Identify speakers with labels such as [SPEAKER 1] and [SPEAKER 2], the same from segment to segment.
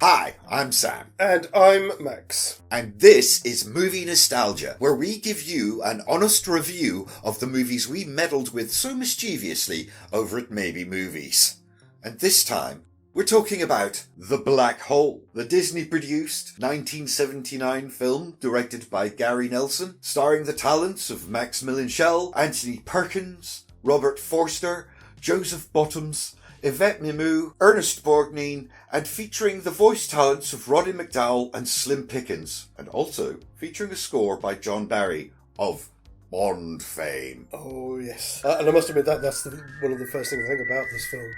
[SPEAKER 1] Hi, I'm Sam.
[SPEAKER 2] And I'm Max.
[SPEAKER 1] And this is Movie Nostalgia, where we give you an honest review of the movies we meddled with so mischievously over at Maybe Movies. And this time, we're talking about The Black Hole, the Disney-produced 1979 film directed by Gary Nelson, starring the talents of Max Millenschell, Anthony Perkins, Robert Forster, Joseph Bottoms, Yvette Mimieux, Ernest Borgnine, and featuring the voice talents of Roddy McDowall and Slim Pickens, and also featuring a score by John Barry of Bond fame.
[SPEAKER 2] Oh, yes. And I must admit that's one of the first things I think about this film,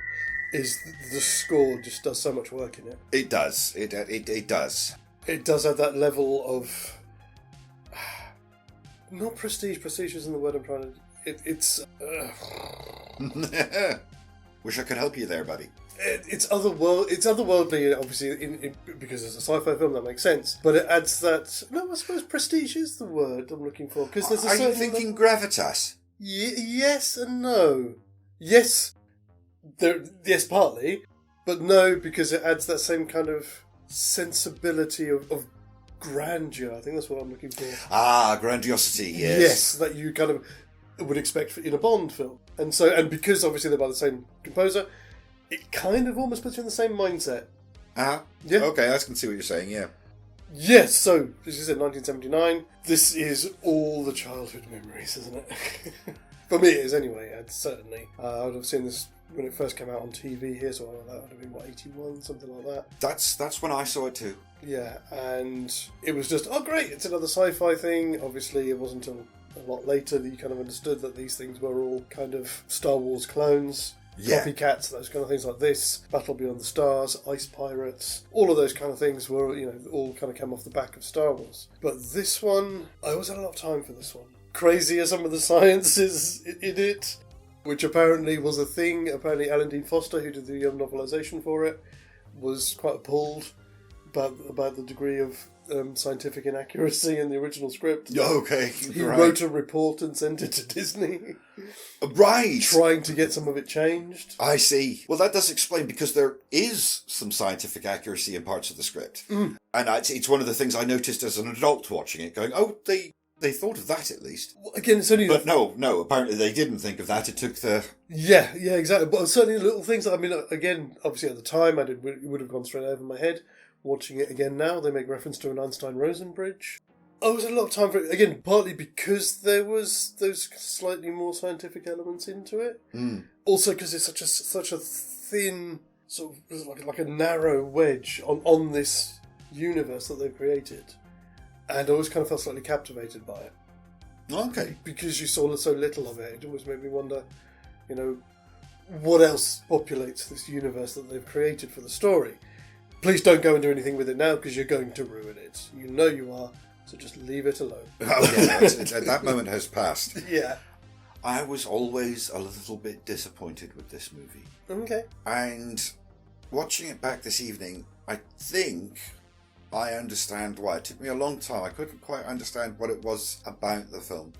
[SPEAKER 2] is the score just does so much work in it.
[SPEAKER 1] It does. It does.
[SPEAKER 2] It does have that level of... Not prestige. Prestige isn't the word I'm trying to... It's...
[SPEAKER 1] Wish I could help you there, buddy.
[SPEAKER 2] It's otherworldly, obviously, because it's a sci-fi film, that makes sense. But it adds that... No, I suppose prestige is the word I'm looking for. Because there's
[SPEAKER 1] Are you thinking gravitas?
[SPEAKER 2] Yes and no. Yes, yes, partly. But no, because it adds that same kind of sensibility of grandeur. I think that's what I'm looking for.
[SPEAKER 1] Ah, grandiosity, yes.
[SPEAKER 2] Yes, that you kind of would expect in a Bond film. And because obviously they're by the same composer, it kind of almost puts you in the same mindset.
[SPEAKER 1] Ah,
[SPEAKER 2] yeah.
[SPEAKER 1] Okay, I can see what you're saying, yeah.
[SPEAKER 2] Yes, so, as you said, 1979. This is all the childhood memories, isn't it? For me it is anyway, certainly. I would have seen this when it first came out on TV here, so that would have been, 81, something like that.
[SPEAKER 1] That's when I saw it too.
[SPEAKER 2] Yeah, and it was just, oh great, it's another sci-fi thing. Obviously it wasn't until a lot later that you kind of understood that these things were all kind of Star Wars clones, copycats, those kind of things like this, Battle Beyond the Stars, Ice Pirates, all of those kind of things were, all kind of came off the back of Star Wars. But this one, I always had a lot of time for this one. Crazy as some of the science is in it, which apparently was a thing. Apparently Alan Dean Foster, who did the novelisation for it, was quite appalled about the degree of scientific inaccuracy in the original script.
[SPEAKER 1] Okay,
[SPEAKER 2] he wrote a report and sent it to Disney.
[SPEAKER 1] Right.
[SPEAKER 2] Trying to get some of it changed.
[SPEAKER 1] I see. Well, that does explain, because there is some scientific accuracy in parts of the script. And it's one of the things I noticed as an adult watching it, going, oh, they thought of that at least.
[SPEAKER 2] Well, again, it's only...
[SPEAKER 1] But no, apparently they didn't think of that. It took the...
[SPEAKER 2] Yeah, exactly. But certainly little things, again, obviously at the time, it would have gone straight over my head. Watching it again now, they make reference to an Einstein-Rosen bridge. I was a lot of time for it, again, partly because there was those slightly more scientific elements into it. Also because it's such a thin, sort of like a narrow wedge on this universe that they've created. And I always kind of felt slightly captivated by it.
[SPEAKER 1] Okay.
[SPEAKER 2] Because you saw so little of it, it always made me wonder, what else populates this universe that they've created for the story. Please don't go and do anything with it now, because you're going to ruin it. You know you are, so just leave it alone.
[SPEAKER 1] Oh, yeah, that moment has passed.
[SPEAKER 2] Yeah.
[SPEAKER 1] I was always a little bit disappointed with this movie.
[SPEAKER 2] Okay.
[SPEAKER 1] And watching it back this evening, I think I understand why. It took me a long time. I couldn't quite understand what it was about the film.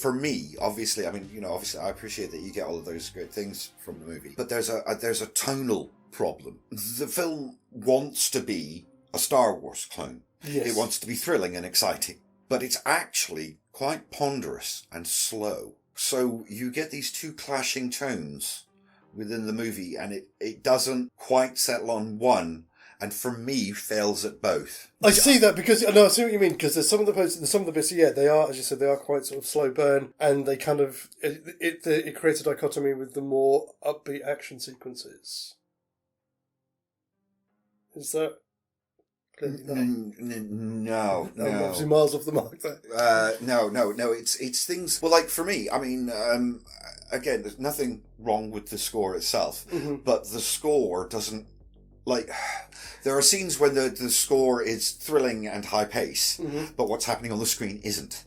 [SPEAKER 1] For me, obviously, obviously I appreciate that you get all of those great things from the movie, but there's a tonal problem. The film wants to be a Star Wars clone.
[SPEAKER 2] Yes.
[SPEAKER 1] It wants to be thrilling and exciting, but it's actually quite ponderous and slow. So you get these two clashing tones within the movie, and it doesn't quite settle on one, and for me fails at both.
[SPEAKER 2] I see that, because I see what you mean, because there's some of the bits, they are, as you said, they are quite sort of slow burn, and they kind of it creates a dichotomy with the more upbeat action sequences. Is that
[SPEAKER 1] no?
[SPEAKER 2] I'm obviously miles off the mark there.
[SPEAKER 1] No. It's things. Well, like for me, again, there's nothing wrong with the score itself, but the score doesn't. Like, there are scenes when the score is thrilling and high pace, but what's happening on the screen isn't.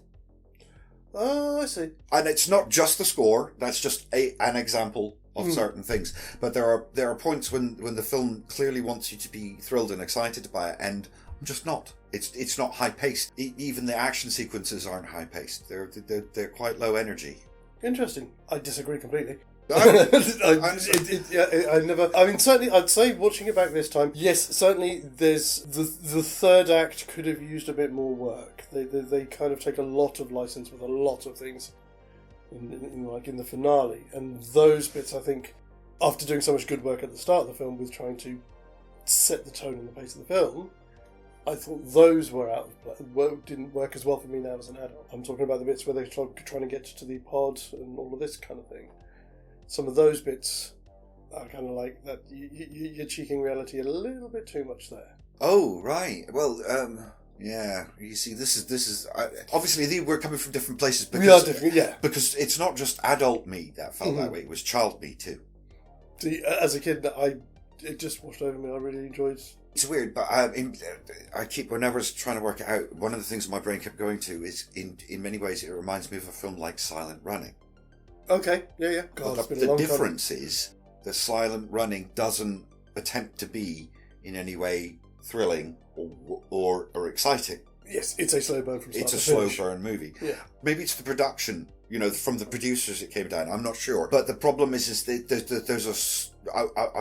[SPEAKER 2] Oh, I see.
[SPEAKER 1] And it's not just the score. That's just an example of certain things. But there are points when the film clearly wants you to be thrilled and excited by it, and I'm just not. It's not high paced. Even the action sequences aren't high paced. They're quite low energy.
[SPEAKER 2] Interesting. I disagree completely.
[SPEAKER 1] I
[SPEAKER 2] never. I mean, certainly, I'd say watching it back this time, yes, certainly. There's the third act could have used a bit more work. They kind of take a lot of license with a lot of things, in the finale, and those bits, I think, after doing so much good work at the start of the film with trying to set the tone and the pace of the film, I thought those were out of play, didn't work as well for me now as an adult. I'm talking about the bits where they're trying to get to the pod and all of this kind of thing. Some of those bits are kind of like that. You're cheeking reality a little bit too much there.
[SPEAKER 1] Oh, right. Well, yeah. You see, this is obviously we're coming from different places. Because,
[SPEAKER 2] we are different, yeah.
[SPEAKER 1] Because it's not just adult me that felt that way. It was child me too.
[SPEAKER 2] See, as a kid, it just washed over me. I really enjoyed.
[SPEAKER 1] It's weird, but when I was trying to work it out, one of the things my brain kept going to is, in many ways, it reminds me of a film like Silent Running.
[SPEAKER 2] Okay, yeah. God,
[SPEAKER 1] the difference is that Silent Running doesn't attempt to be in any way thrilling or exciting.
[SPEAKER 2] Yes, it's a slow burn from start
[SPEAKER 1] to finish. It's a slow burn movie.
[SPEAKER 2] Yeah.
[SPEAKER 1] Maybe it's the production, from the producers it came down. I'm not sure. But the problem is that there's a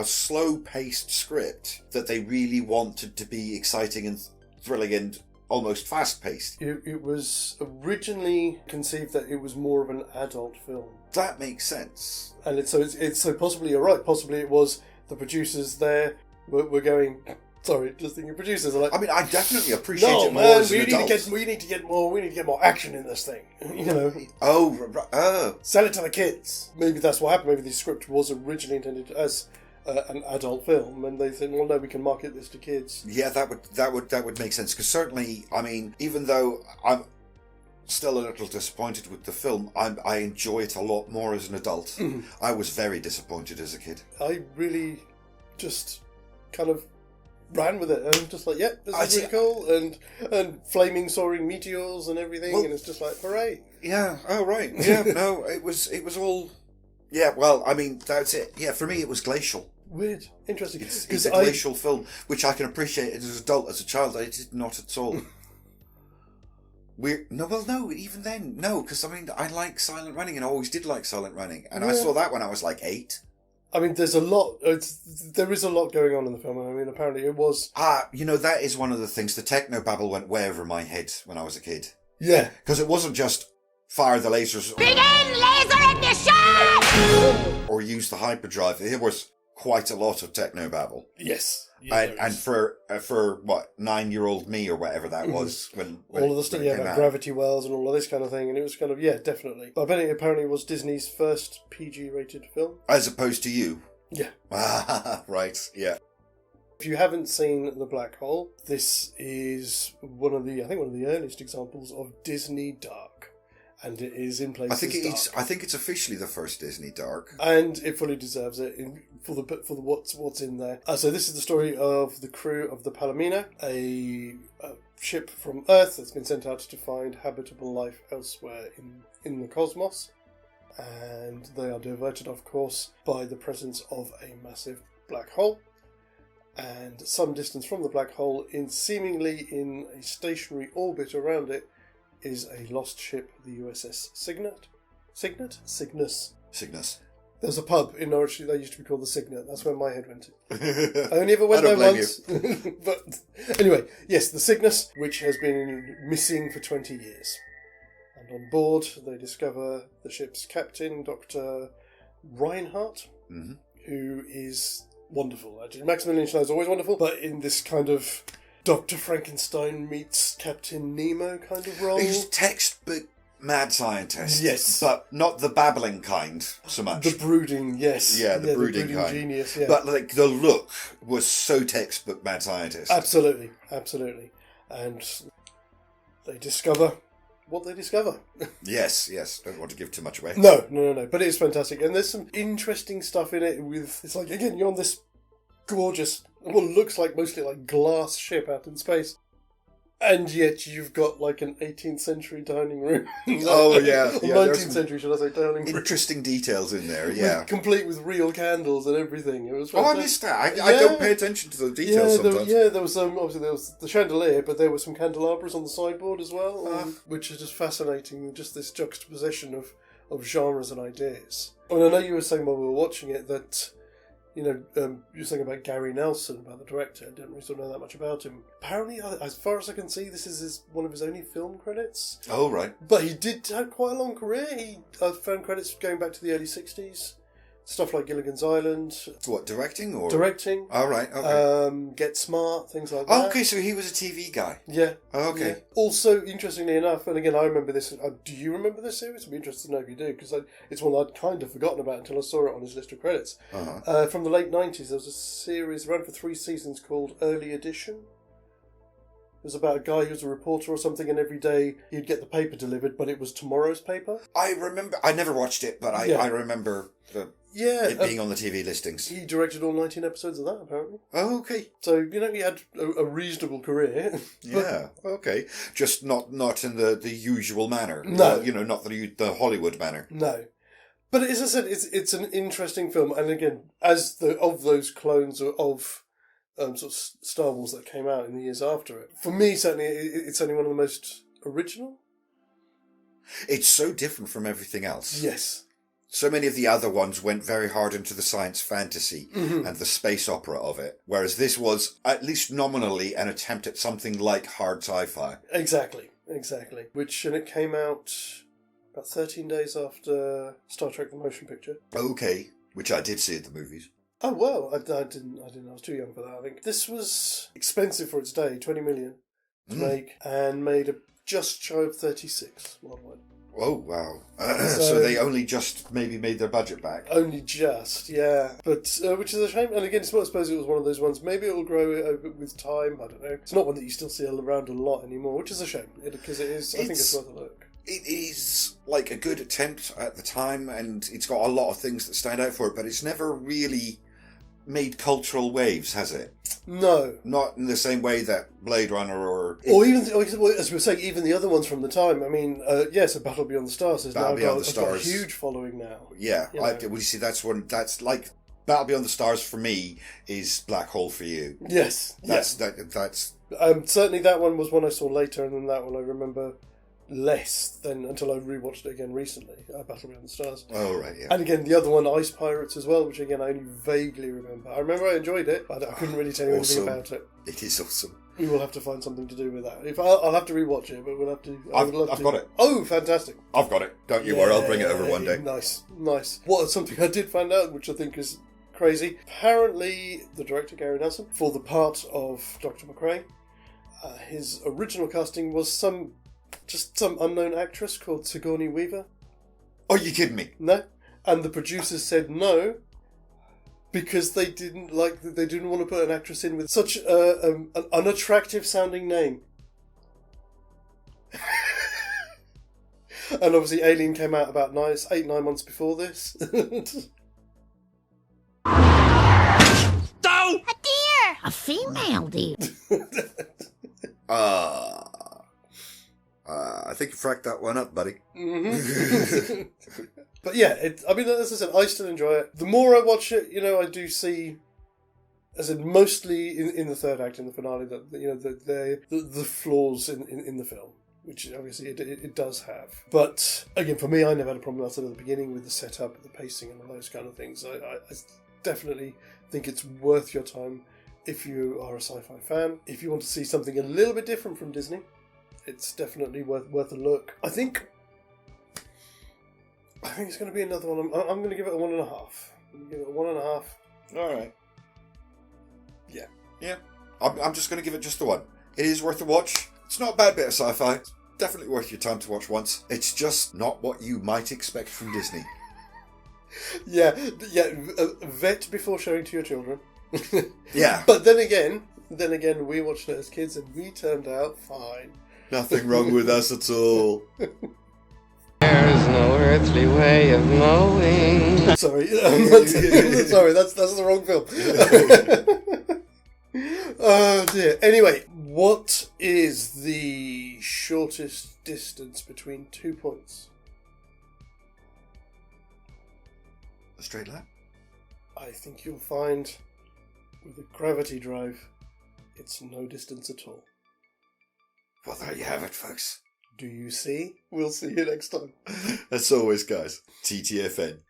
[SPEAKER 1] slow-paced script that they really wanted to be exciting and thrilling and almost fast-paced.
[SPEAKER 2] It was originally conceived that it was more of an adult film.
[SPEAKER 1] That makes sense.
[SPEAKER 2] And it's so possibly you're right. Possibly it was the producers there were going. Sorry, just thinking producers are like.
[SPEAKER 1] I mean, I definitely appreciate it more
[SPEAKER 2] man,
[SPEAKER 1] as an adult.
[SPEAKER 2] we need to get more action in this thing.
[SPEAKER 1] Oh,
[SPEAKER 2] sell it to the kids. Maybe that's what happened. Maybe the script was originally intended as an adult film, and they think, well, no, we can market this to kids.
[SPEAKER 1] Yeah, that would make sense, because certainly, I mean, even though I'm still a little disappointed with the film, I enjoy it a lot more as an adult. Mm-hmm. I was very disappointed as a kid.
[SPEAKER 2] I really just kind of ran with it. I'm just like, this is really cool, and flaming soaring meteors and everything, and it's just like, hooray!
[SPEAKER 1] Yeah. Oh, right. Yeah. No, it was all. Yeah. Well, I mean, that's it. Yeah. For me, it was glacial.
[SPEAKER 2] Weird, interesting.
[SPEAKER 1] It's a glacial film, which I can appreciate as an adult. As a child, I did not at all. Weird. No. Even then, no, because I mean, I like Silent Running, and I always did like Silent Running, and I saw that when I was like 8.
[SPEAKER 2] I mean, there's a lot. There is a lot going on in the film. I mean, apparently it was.
[SPEAKER 1] That is one of the things. The technobabble went way over my head when I was a kid.
[SPEAKER 2] Yeah,
[SPEAKER 1] because it wasn't just fire the lasers,
[SPEAKER 3] begin laser ignition,
[SPEAKER 1] or use the hyperdrive. There was quite a lot of technobabble.
[SPEAKER 2] Yes.
[SPEAKER 1] And for what 9-year-old me or whatever that was when
[SPEAKER 2] all of the stuff, about gravity wells and all of this kind of thing, and it was kind of definitely. But I bet it apparently was Disney's first PG-rated film,
[SPEAKER 1] as opposed to you.
[SPEAKER 2] Yeah.
[SPEAKER 1] Right. Yeah.
[SPEAKER 2] If you haven't seen The Black Hole, this is one of the earliest examples of Disney dark, and it is in places.
[SPEAKER 1] I think it's officially the first Disney dark,
[SPEAKER 2] and it fully deserves it for the what's in there. So this is the story of the crew of the Palomino, a ship from Earth that's been sent out to find habitable life elsewhere in the cosmos, and they are diverted, of course, by the presence of a massive black hole. And some distance from the black hole, seemingly in a stationary orbit around it, is a lost ship, the USS Cygnus. There's a pub in Norwich that used to be called the Cygnet. That's where my head went to. I only ever went there once. But anyway, yes, the Cygnus, which has been missing for 20 years. And on board, they discover the ship's captain, Dr. Reinhardt, who is wonderful. Actually, Maximilian Schneid's always wonderful, but in this kind of Dr. Frankenstein meets Captain Nemo kind of role.
[SPEAKER 1] He's textbook mad scientist.
[SPEAKER 2] Yes.
[SPEAKER 1] But not the babbling kind so much.
[SPEAKER 2] The brooding, yes.
[SPEAKER 1] Yeah, the brooding kind.
[SPEAKER 2] Genius, yeah.
[SPEAKER 1] But like the look was so textbook mad scientist.
[SPEAKER 2] Absolutely. And they discover what they discover.
[SPEAKER 1] Yes. Don't want to give too much away.
[SPEAKER 2] No. But it is fantastic. And there's some interesting stuff in it it's like, again, you're on this gorgeous, what looks like mostly like glass ship out in space. And yet you've got like an 18th century dining room.
[SPEAKER 1] Oh, yeah.
[SPEAKER 2] 19th century, should I say, dining room.
[SPEAKER 1] Interesting details in there, yeah.
[SPEAKER 2] Complete with real candles and everything. It was
[SPEAKER 1] I missed that. I don't pay attention to the details sometimes.
[SPEAKER 2] There was obviously there was the chandelier, but there were some candelabras on the sideboard as well, which is just fascinating. Just this juxtaposition of genres and ideas. I mean, I know you were saying while we were watching it that, you were saying about Gary Nelson, about the director. I didn't really sort of know that much about him. Apparently, as far as I can see, this is one of his only film credits.
[SPEAKER 1] Oh, right.
[SPEAKER 2] But he did have quite a long career. He found credits going back to the early 60s. Stuff like Gilligan's Island.
[SPEAKER 1] What, directing? Or
[SPEAKER 2] Directing.
[SPEAKER 1] Oh, right, okay.
[SPEAKER 2] Get Smart, things like that.
[SPEAKER 1] Oh, okay, so he was a TV guy.
[SPEAKER 2] Yeah.
[SPEAKER 1] Oh, okay.
[SPEAKER 2] Yeah. Also, interestingly enough, and again, I remember this. Do you remember this series? I'd be interested to know if you do, because it's one I'd kind of forgotten about until I saw it on his list of credits.
[SPEAKER 1] Uh-huh.
[SPEAKER 2] From the late 90s, there was a series ran for 3 seasons called Early Edition. It was about a guy who was a reporter or something, and every day he'd get the paper delivered, but it was tomorrow's paper.
[SPEAKER 1] I remember. I never watched it, but I remember it being on the TV listings.
[SPEAKER 2] He directed all 19 episodes of that, apparently.
[SPEAKER 1] Oh, okay.
[SPEAKER 2] So, he had a reasonable career.
[SPEAKER 1] Yeah, okay. Just not in the usual manner.
[SPEAKER 2] No.
[SPEAKER 1] Not the Hollywood manner.
[SPEAKER 2] No. But as I said, it's an interesting film, and again, as of those clones of sort of Star Wars that came out in the years after it, for me, certainly, it's only one of the most original.
[SPEAKER 1] It's so different from everything else.
[SPEAKER 2] Yes.
[SPEAKER 1] So many of the other ones went very hard into the science fantasy and the space opera of it, whereas this was, at least nominally, an attempt at something like hard sci-fi.
[SPEAKER 2] Exactly. And it came out about 13 days after Star Trek The Motion Picture.
[SPEAKER 1] Okay, which I did see at the movies.
[SPEAKER 2] Oh, well, I didn't. I was too young for that, I think. This was expensive for its day, 20 million to make, and made just shy of 36 worldwide.
[SPEAKER 1] Oh, wow. So they only just maybe made their budget back.
[SPEAKER 2] Only just, yeah. But, which is a shame. And again, I suppose it was one of those ones, maybe it will grow with time, I don't know. It's not one that you still see around a lot anymore, which is a shame, because I think it's worth a look.
[SPEAKER 1] It is like a good attempt at the time, and it's got a lot of things that stand out for it, but it's never really made cultural waves, has it?
[SPEAKER 2] No.
[SPEAKER 1] Not in the same way that Blade Runner or
[SPEAKER 2] even, as we were saying, even the other ones from the time. I mean, yes, A Battle Beyond the Stars has now got a huge following now.
[SPEAKER 1] Yeah, you see, that's like Battle Beyond the Stars for me is Black Hole for you.
[SPEAKER 2] Yes,
[SPEAKER 1] that's
[SPEAKER 2] certainly that one was one I saw later, and then that one I remember less than until I rewatched it again recently, Battle Beyond the Stars.
[SPEAKER 1] Oh, right, yeah.
[SPEAKER 2] And again, the other one, Ice Pirates as well, which again I only vaguely remember. I remember I enjoyed it, but I couldn't really tell you anything about it.
[SPEAKER 1] It is awesome.
[SPEAKER 2] We will have to find something to do with that. I'll have to rewatch it, but we'll have to.
[SPEAKER 1] I've got it.
[SPEAKER 2] Oh, fantastic!
[SPEAKER 1] I've got it. Don't you worry, I'll bring it over one day.
[SPEAKER 2] Nice. What something I did find out, which I think is crazy. Apparently, the director Gary Nelson, for the part of Dr. McCrae, his original casting was some unknown actress called Sigourney Weaver.
[SPEAKER 1] Oh, you kidding me?
[SPEAKER 2] No, and the producers said no because they didn't want to put an actress in with such an unattractive sounding name. And obviously, Alien came out about 8-9 months before this.
[SPEAKER 3] A deer! A female deer.
[SPEAKER 1] I think you fracked that one up, buddy.
[SPEAKER 2] Mm-hmm. But yeah, as I said, I still enjoy it. The more I watch it, I do see, as I said, mostly in the third act, in the finale, that the flaws in the film, which obviously it does have. But again, for me, I never had a problem. I said at the beginning with the setup, the pacing, and all those kind of things. I definitely think it's worth your time if you are a sci-fi fan. If you want to see something a little bit different from Disney, it's definitely worth a look. I think it's going to be another one. I'm going to give it a 1.5. I'm going to give it a 1.5.
[SPEAKER 1] All right.
[SPEAKER 2] Yeah.
[SPEAKER 1] I'm just going to give it just the 1. It is worth a watch. It's not a bad bit of sci-fi. It's definitely worth your time to watch once. It's just not what you might expect from Disney.
[SPEAKER 2] Yeah. Vet before showing to your children.
[SPEAKER 1] Yeah.
[SPEAKER 2] But then again, we watched it as kids and we turned out fine.
[SPEAKER 1] Nothing wrong with us at all.
[SPEAKER 4] There's no earthly way of knowing.
[SPEAKER 2] Sorry, that's the wrong film. Oh dear. Anyway, what is the shortest distance between 2 points?
[SPEAKER 1] A straight line?
[SPEAKER 2] I think you'll find with a gravity drive, it's no distance at all.
[SPEAKER 1] Well, there you have it, folks.
[SPEAKER 2] Do you see? We'll see you next time.
[SPEAKER 1] As always, guys, TTFN.